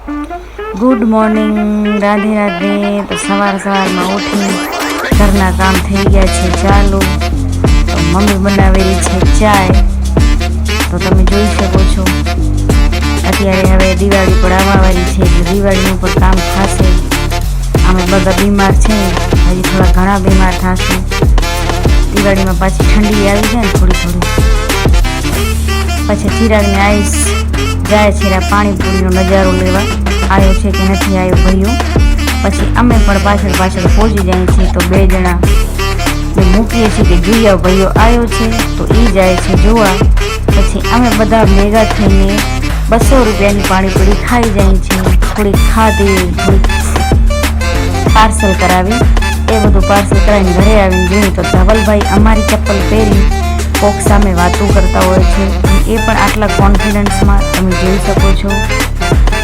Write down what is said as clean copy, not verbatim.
Good morning, Radhe Radhe. तो सवार में उठी घरना काम थई गया छे चालू। तो मम्मी बनावेली छे चाय, तो तमे जोई शको छो। अत्यारे हवे दिवाળી पर आववानी छे, એટલે દિવાળીનું પણ કામ થશે। અમે બધા બીમાર છે, હજી થોડા ઘણા બીમાર થશે। દિવાળીમાં પાછી ઠંડી આવી જાય ને થોડી પછી ચિરાગને આઈસ જાય છે પાણીપુરીનો નજારો લેવા, આવ્યો છે કે નથી આવ્યો ભાઈઓ। પછી અમે પણ પાછળ પહોંચી જાય છે। તો બે જણા મૂકીએ છીએ કે જોઈ આવ ભાઈઓ આવ્યો છે, તો એ જાય છે જોવા। પછી અમે બધા ભેગા થઈને 200 રૂપિયાની પાણીપુરી ખાઈ જાય છે। થોડીક ખાધી, થોડીક પાર્સલ કરાવી। એ બધું પાર્સલ કરાવીને ઘરે આવીને જોયું તો ધવલભાઈ અમારી ચપ્પલ પહેરી કોક સામે વાતો કરતા હોય છે। એ પણ આટલા કોન્ફિડન્સમાં તમે જોઈ શકો છો।